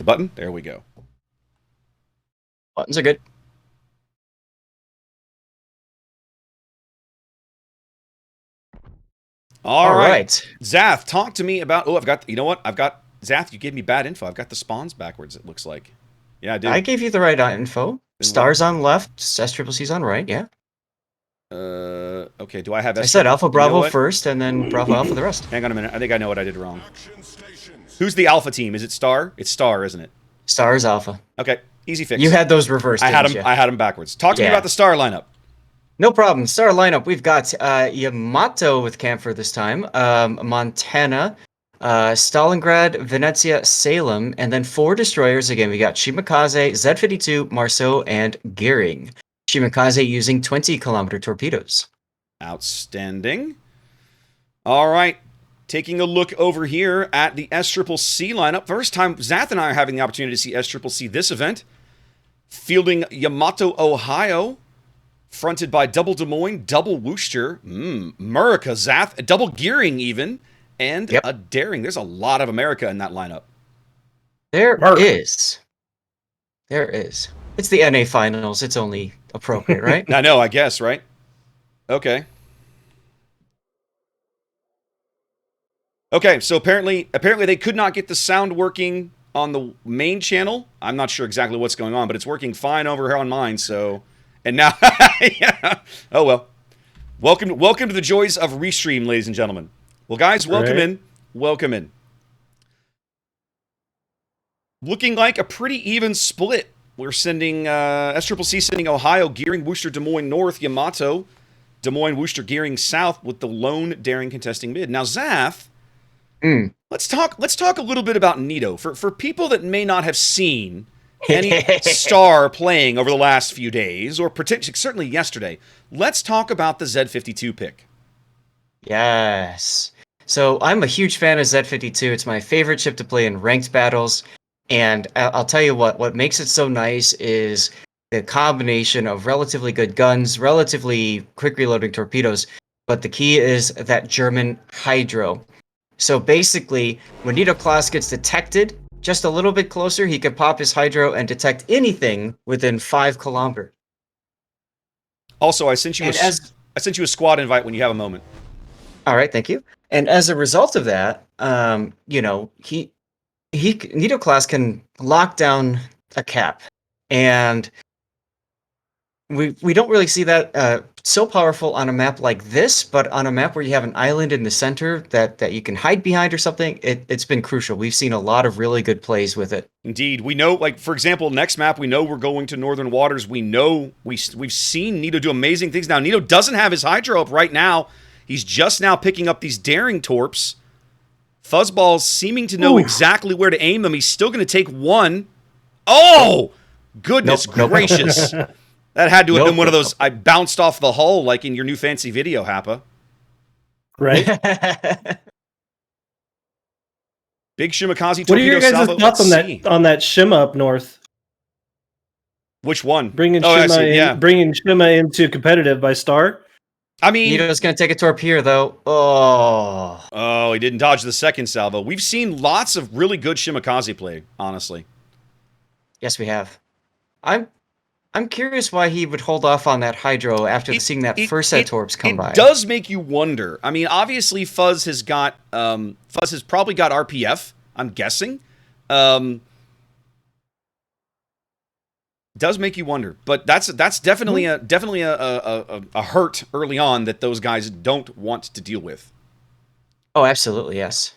the button. There we go. Buttons are good. All right. Zath, talk to me about... Oh, I've got... You know what? I've got... Zath, you gave me bad info. I've got the spawns backwards, it looks like. Yeah, I do. I gave you the right info. Stars on left, SCCC's on right, yeah. Okay, do I have... I said Alpha Bravo first, and then Bravo Alpha the rest. Hang on a minute. I think I know what I did wrong. Who's the Alpha team? Is it Star? It's Star, isn't it? Stars Alpha. Okay, easy fix. You had those reversed, I had them backwards. Talk to me about the Star lineup. No problem. Star lineup. We've got Yamato with Camphor this time, Montana, Stalingrad, Venezia, Salem, and then 4 destroyers. Again, we got Shimakaze, Z-52, Marceau, and Gearing. Shimakaze using 20-kilometer torpedoes. Outstanding. All right. Taking a look over here at the SCCC lineup. First time Zath and I are having the opportunity to see SCCC this event. Fielding Yamato, Ohio. Fronted by double Des Moines, double Worcester, America, Zath, double Gearing even, and a Daring. There's a lot of America in that lineup. There is. It's the NA finals. It's only appropriate, right? I know, I guess, right? Okay. Okay, so apparently they could not get the sound working on the main channel. I'm not sure exactly what's going on, but it's working fine over here on mine, so... And now, yeah. Oh well. Welcome to the joys of Restream, ladies and gentlemen. Well, guys, welcome in. Welcome in. Looking like a pretty even split. We're sending SCCC sending Ohio, Gearing, Worcester, Des Moines North, Yamato, Des Moines, Worcester, Gearing South, with the lone Daring contesting mid. Now, Zath, let's talk a little bit about Nito for people that may not have seen any Star playing over the last few days, or potentially certainly yesterday. Let's talk about the Z-52 pick. Yes. So I'm a huge fan of Z-52. It's my favorite ship to play in ranked battles. And I'll tell you what makes it so nice is the combination of relatively good guns, relatively quick reloading torpedoes. But the key is that German hydro. So basically, when Nito Class gets detected, just a little bit closer, he could pop his hydro and detect anything within 5 kilometers. Also, I sent you a squad invite when you have a moment. All right, thank you. And as a result of that, you know, Nito Class can lock down a cap, and we don't really see that so powerful on a map like this, but on a map where you have an island in the center that you can hide behind or something, it's been crucial. We've seen a lot of really good plays with it. Indeed. We know, like, for example, next map, we know we're going to Northern Waters. We know we've seen Nito do amazing things. Now, Nito doesn't have his hydro up right now. He's just now picking up these Daring torps. Fuzzball's seeming to know exactly where to aim them. He's still going to take one. Oh! Goodness gracious. That had to have been one of those, I bounced off the hull like in your new fancy video, Happa. Right. Big Shimakaze torpedo salvo. What are your guys' thoughts on that Shima up north? Which one? Bringing Shima into competitive by Star? I mean... Nito's going to take a torpedo, though. Oh, he didn't dodge the second salvo. We've seen lots of really good Shimakaze play, honestly. Yes, we have. I'm curious why he would hold off on that hydro after seeing that first set of torps come by. It does make you wonder. I mean, obviously Fuzz has got Fuzz has probably got RPF, I'm guessing. Does make you wonder, but that's definitely a hurt early on that those guys don't want to deal with. Oh, absolutely, yes.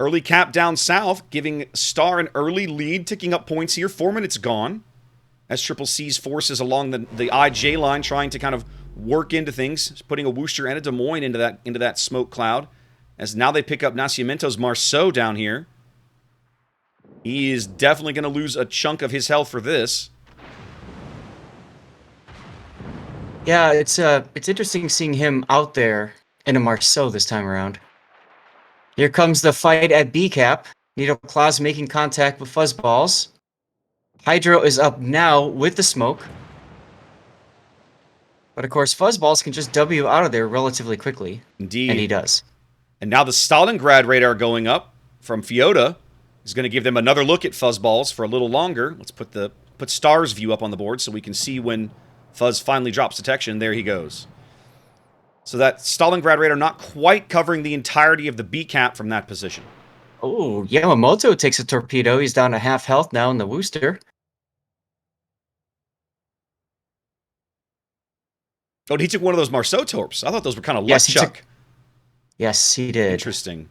Early cap down south, giving Star an early lead, ticking up points here. 4 minutes gone. SCCC's forces along the IJ line trying to kind of work into things, putting a Worcester and a Des Moines into that smoke cloud. As now they pick up Nascimento's Marceau down here. He is definitely going to lose a chunk of his health for this. Yeah, it's interesting seeing him out there in a Marceau this time around. Here comes the fight at B cap. Nito Claus making contact with Fuzzballs. Hydro is up now with the smoke. But of course, Fuzzballs can just W out of there relatively quickly. Indeed. And he does. And now the Stalingrad radar going up. from Fiota is going to give them another look at Fuzzballs for a little longer. Let's put Star's view up on the board so we can see when Fuzz finally drops detection. There he goes. So that Stalingrad radar not quite covering the entirety of the B cap from that position. Oh, Yamamoto takes a torpedo. He's down to half health now in the Wooster. Oh, he took one of those Marceau torps. I thought those were kind of Yes, chuck. Yes, he did. Interesting.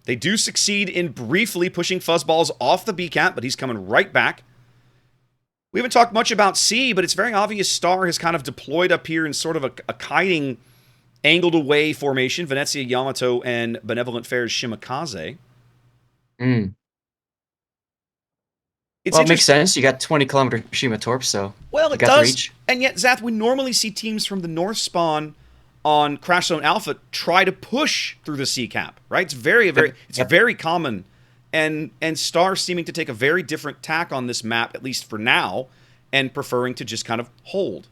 They do succeed in briefly pushing Fuzzballs off the B cap, but he's coming right back. We haven't talked much about C, but it's very obvious Star has kind of deployed up here in sort of a kiting, angled away formation. Venezia, Yamato, and Benevolent Fair's Shimakaze. Well, it makes sense. You got 20-kilometer Shima torps, so well, you it got the does. reach. And yet, Zath, we normally see teams from the North Spawn on Crash Zone Alpha try to push through the C cap, right? It's very common. And Star seeming to take a very different tack on this map, at least for now, and preferring to just kind of hold.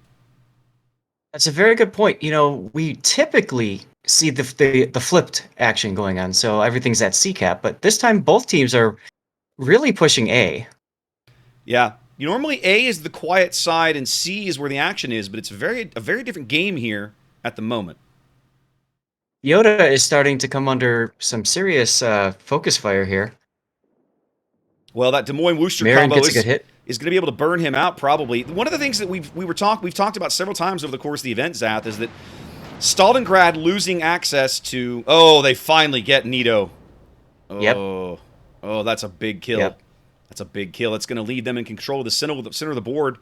That's a very good point. You know, we typically see the flipped action going on, so everything's at C cap, but this time both teams are really pushing A. Yeah. Normally A is the quiet side and C is where the action is, but it's a very different game here at the moment. Yoda is starting to come under some serious focus fire here. Well, that Des Moines Wooster Marin combo gets a good hit. is going to be able to burn him out probably. One of the things that we've talked about several times over the course of the event, Zath, is that Stalingrad losing access to... Oh, they finally get Nito. Oh, yep. Oh, that's a big kill. Yep. That's a big kill. It's going to leave them in control of the center of the board.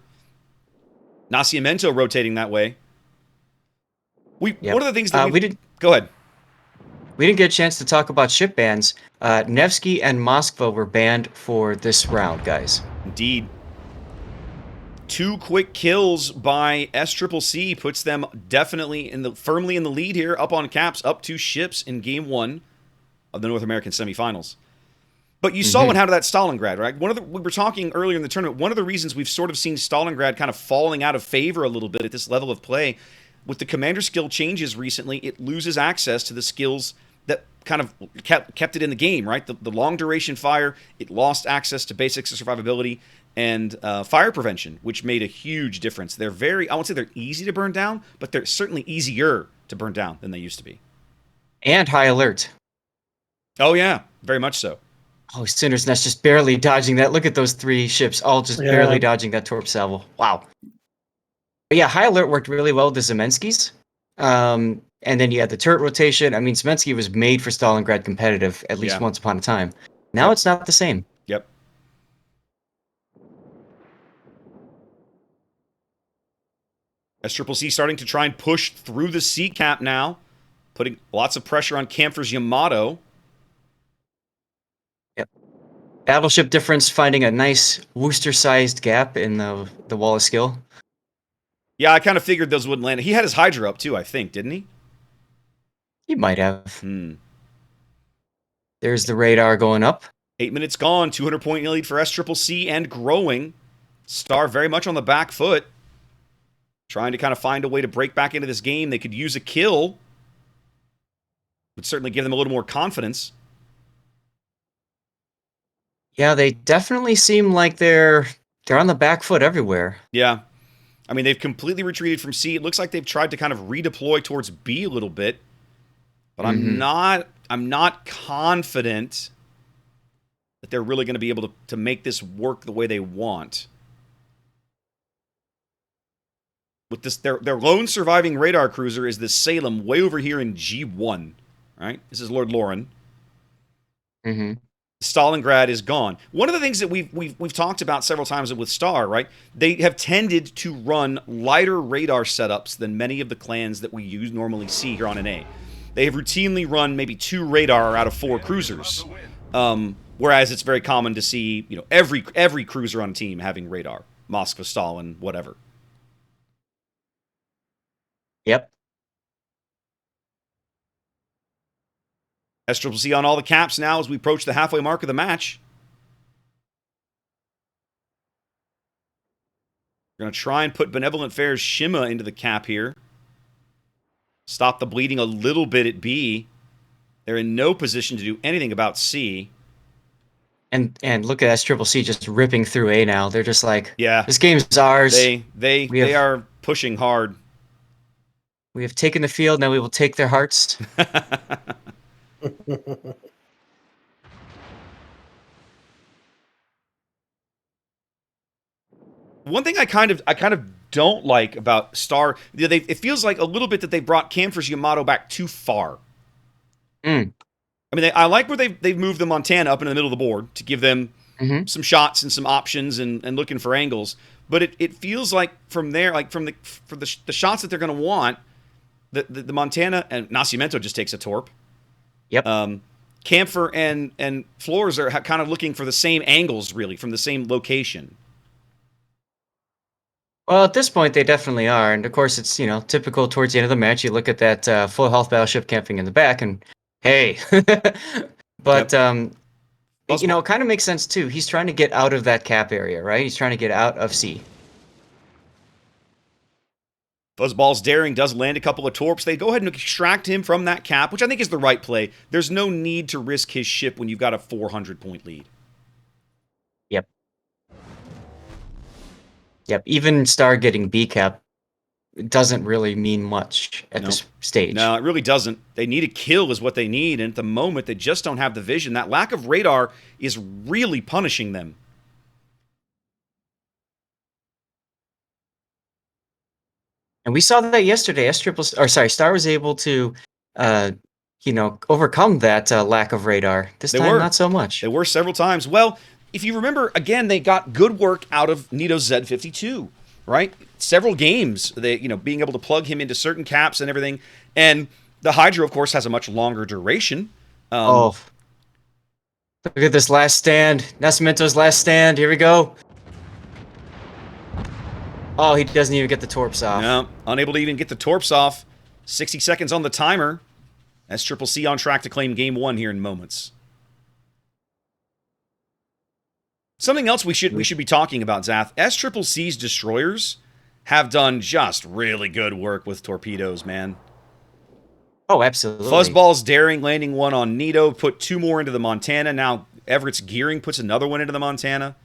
Nascimento rotating that way. One of the things that we did. Go ahead. We didn't get a chance to talk about ship bans. Nevsky and Moskva were banned for this round, guys. Indeed. 2 quick kills by SCCC puts them definitely firmly in the lead here, up on caps, up 2 ships in Game 1 of the North American semifinals. But you saw what happened to that Stalingrad, right? We were talking earlier in the tournament, one of the reasons we've sort of seen Stalingrad kind of falling out of favor a little bit at this level of play, with the commander skill changes recently, it loses access to the skills that kind of kept it in the game, right? The long duration fire, it lost access to basics of survivability and fire prevention, which made a huge difference. I won't say they're easy to burn down, but they're certainly easier to burn down than they used to be. And high alert. Oh yeah, very much so. Oh, Cinder's Nest just barely dodging that. Look at those 3 ships, all just barely dodging that torp salvo. Wow. But yeah, high alert worked really well with the Zemenskys. And then you had the turret rotation. I mean, Zemensky was made for Stalingrad competitive, at least once upon a time. Now it's not the same. Yep. SCCC starting to try and push through the C cap now, putting lots of pressure on Camphor's Yamato. Yep. Battleship difference finding a nice Worcester-sized gap in the wall of skill. Yeah, I kind of figured those wouldn't land. He had his Hydra up too, I think, didn't he? He might have. There's the radar going up. 8 minutes gone, 200-point lead for SCCC and growing. Star very much on the back foot. Trying to kind of find a way to break back into this game. They could use a kill. Would certainly give them a little more confidence. Yeah, they definitely seem like they're on the back foot everywhere. Yeah. I mean, they've completely retreated from C. It looks like they've tried to kind of redeploy towards B a little bit. But I'm not confident that they're really going to be able to make this work the way they want. With this, their lone surviving radar cruiser is the Salem way over here in G1, right? This is Lord Lauren. Stalingrad is gone. One of the things that we've talked about several times with Star, right? They have tended to run lighter radar setups than many of the clans that we normally see here on NA. They have routinely run maybe 2 radar out of 4 cruisers, whereas it's very common to see every cruiser on a team having radar, Moskva, Stalin, whatever. Yep. SCCC on all the caps now as we approach the halfway mark of the match. We're going to try and put Benevolent Fair's Shima into the cap here. Stop the bleeding a little bit at B. They're in no position to do anything about C. And look at SCCC just ripping through A now. They're just like, Yeah. this game's ours. They are pushing hard. We have taken the field, now we will take their hearts. One thing I kind of don't like about Star, it feels like a little bit that they brought Camphor's Yamato back too far. Mm. I mean, I like where they've moved the Montana up into the middle of the board to give them some shots and some options and looking for angles. But it feels like from there, like for the shots that they're going to want, the Montana and Nascimento just takes a torp. Yep. Camphor and Flores are kind of looking for the same angles, really, from the same location. Well, at this point, they definitely are. And of course, it's, typical towards the end of the match. You look at that full health battleship camping in the back, and hey. But, it kind of makes sense, too. He's trying to get out of that cap area, right? He's trying to get out of C. Fuzzball's daring does land a couple of torps. They go ahead and extract him from that cap, which I think is the right play. There's no need to risk his ship when you've got a 400-point lead. Yep, even Star getting B cap doesn't really mean much at this stage. No, it really doesn't. They need a kill is what they need, and at the moment, they just don't have the vision. That lack of radar is really punishing them. And we saw that yesterday. Star was able to, overcome that lack of radar. This time, not so much. They were several times. Well, if you remember, again, they got good work out of Nito's Z52, right? Several games, they being able to plug him into certain caps and everything. And the Hydra, of course, has a much longer duration. Look at this last stand. Nascimento's last stand. Here we go. Oh, he doesn't even get the torps off. No, unable to even get the torps off. 60 seconds on the timer. SCCC on track to claim game 1 here in moments. Something else we should be talking about, Zath. SCCC's destroyers have done just really good work with torpedoes, man. Oh, absolutely. Fuzzball's daring, landing one on Nito, put 2 more into the Montana. Now Everett's gearing puts another one into the Montana.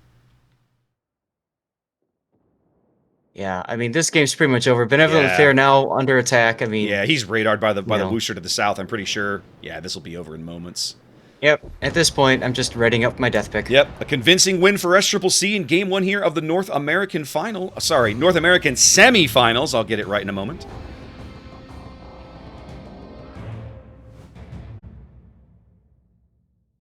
Yeah, I mean, this game's pretty much over. Benevolent Fair now under attack. I mean, yeah, he's radared by the booster to the south. I'm pretty sure. Yeah, this will be over in moments. Yep. At this point, I'm just readying up my death pick. Yep. A convincing win for SCCC in Game 1 here of the North American Semifinals. I'll get it right in a moment.